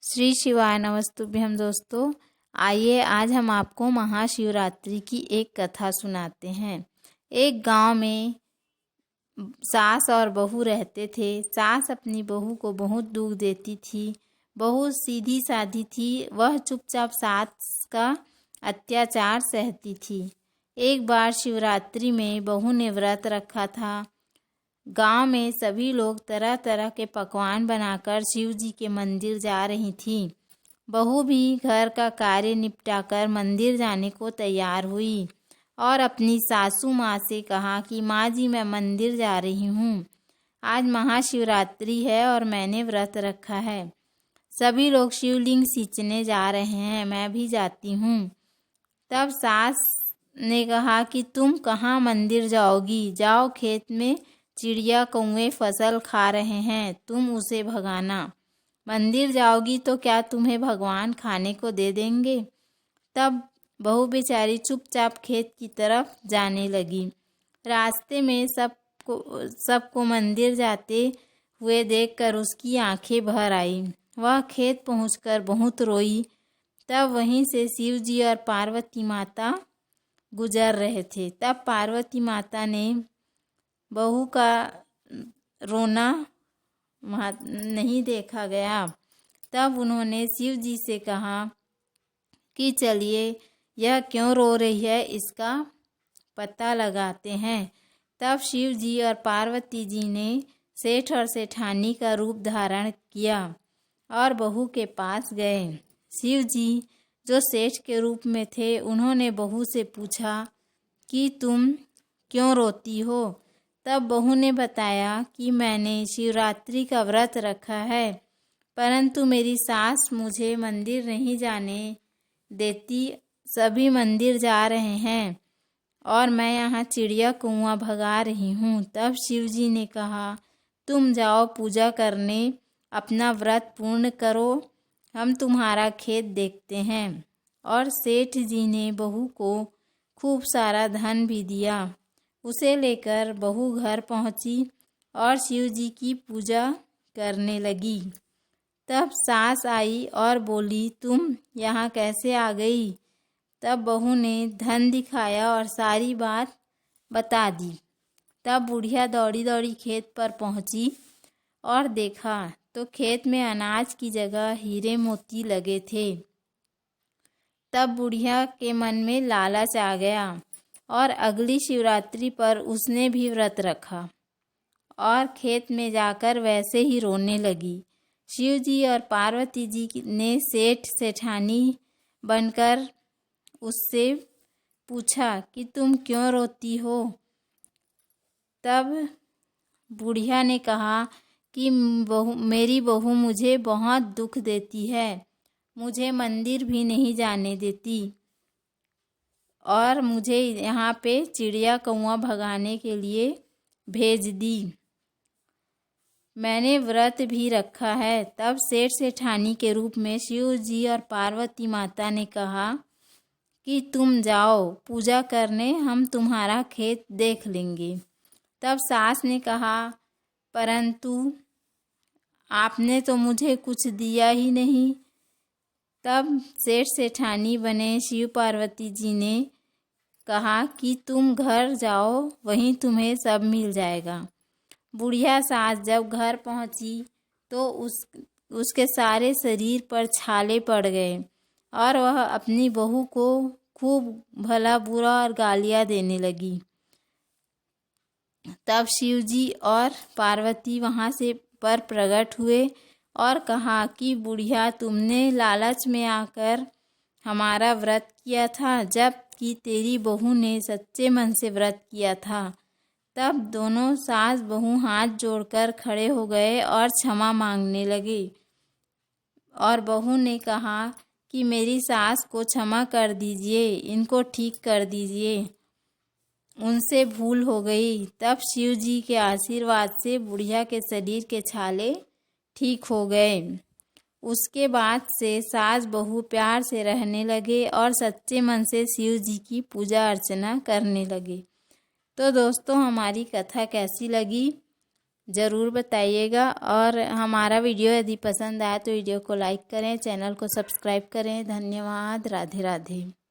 श्री शिवाय नमस्तुभ्यं दोस्तों। आइए आज हम आपको महाशिवरात्रि की एक कथा सुनाते हैं। एक गांव में सास और बहू रहते थे। सास अपनी बहू को बहुत दुख देती थी। बहू सीधी साधी थी, वह चुपचाप सास का अत्याचार सहती थी। एक बार शिवरात्रि में बहू ने व्रत रखा था। गांव में सभी लोग तरह तरह के पकवान बनाकर शिव जी के मंदिर जा रही थी। बहू भी घर का कार्य निपटाकर मंदिर जाने को तैयार हुई और अपनी सासू माँ से कहा कि माँ जी, मैं मंदिर जा रही हूँ। आज महाशिवरात्रि है और मैंने व्रत रखा है। सभी लोग शिवलिंग सींचने जा रहे हैं, मैं भी जाती हूँ। तब सास ने कहा कि तुम कहाँ मंदिर जाओगी? जाओ, खेत में चिड़िया कौवे फसल खा रहे हैं, तुम उसे भगाना। मंदिर जाओगी तो क्या तुम्हें भगवान खाने को दे देंगे? तब बहू बेचारी चुपचाप खेत की तरफ जाने लगी। रास्ते में सबको मंदिर जाते हुए देखकर उसकी आंखें भर आई। वह खेत पहुंचकर बहुत रोई। तब वहीं से शिव जी और पार्वती माता गुजर रहे थे। तब पार्वती माता ने बहू का रोना नहीं देखा गया। तब उन्होंने शिव जी से कहा कि चलिए, यह क्यों रो रही है, इसका पता लगाते हैं। तब शिव जी और पार्वती जी ने सेठ और सेठानी का रूप धारण किया और बहू के पास गए। शिव जी जो सेठ के रूप में थे, उन्होंने बहू से पूछा कि तुम क्यों रोती हो? तब बहू ने बताया कि मैंने शिवरात्रि का व्रत रखा है, परंतु मेरी सास मुझे मंदिर नहीं जाने देती। सभी मंदिर जा रहे हैं और मैं यहाँ चिड़िया कौवा भगा रही हूँ। तब शिव जी ने कहा, तुम जाओ पूजा करने, अपना व्रत पूर्ण करो, हम तुम्हारा खेत देखते हैं। और सेठ जी ने बहू को खूब सारा धन भी दिया। उसे लेकर बहू घर पहुंची और शिव जी की पूजा करने लगी। तब सास आई और बोली, तुम यहाँ कैसे आ गई? तब बहू ने धन दिखाया और सारी बात बता दी। तब बुढ़िया दौड़ी दौड़ी खेत पर पहुंची और देखा तो खेत में अनाज की जगह हीरे मोती लगे थे। तब बुढ़िया के मन में लालच आ गया और अगली शिवरात्रि पर उसने भी व्रत रखा और खेत में जाकर वैसे ही रोने लगी। शिव जी और पार्वती जी ने सेठ सेठानी बनकर उससे पूछा कि तुम क्यों रोती हो? तब बुढ़िया ने कहा कि मेरी बहू मुझे बहुत दुख देती है, मुझे मंदिर भी नहीं जाने देती और मुझे यहाँ पे चिड़िया कौवा भगाने के लिए भेज दी। मैंने व्रत भी रखा है। तब सेठ सेठानी के रूप में शिव जी और पार्वती माता ने कहा कि तुम जाओ पूजा करने, हम तुम्हारा खेत देख लेंगे। तब सास ने कहा, परंतु आपने तो मुझे कुछ दिया ही नहीं। तब सेठ सेठानी बने शिव पार्वती जी ने कहा कि तुम घर जाओ, वहीं तुम्हें सब मिल जाएगा। बुढ़िया सास जब घर पहुंची तो उसके सारे शरीर पर छाले पड़ गए और वह अपनी बहू को खूब भला बुरा और गालियां देने लगी। तब शिव जी और पार्वती वहां से पर प्रकट हुए और कहा कि बुढ़िया, तुमने लालच में आकर हमारा व्रत किया था, जबकि तेरी बहू ने सच्चे मन से व्रत किया था। तब दोनों सास बहू हाथ जोड़कर खड़े हो गए और क्षमा मांगने लगे और बहू ने कहा कि मेरी सास को क्षमा कर दीजिए, इनको ठीक कर दीजिए, उनसे भूल हो गई। तब शिव जी के आशीर्वाद से बुढ़िया के शरीर के छाले ठीक हो गए। उसके बाद से सास बहू प्यार से रहने लगे और सच्चे मन से शिव जी की पूजा अर्चना करने लगे। तो दोस्तों, हमारी कथा कैसी लगी ज़रूर बताइएगा। और हमारा वीडियो यदि पसंद आए तो वीडियो को लाइक करें, चैनल को सब्सक्राइब करें। धन्यवाद। राधे राधे।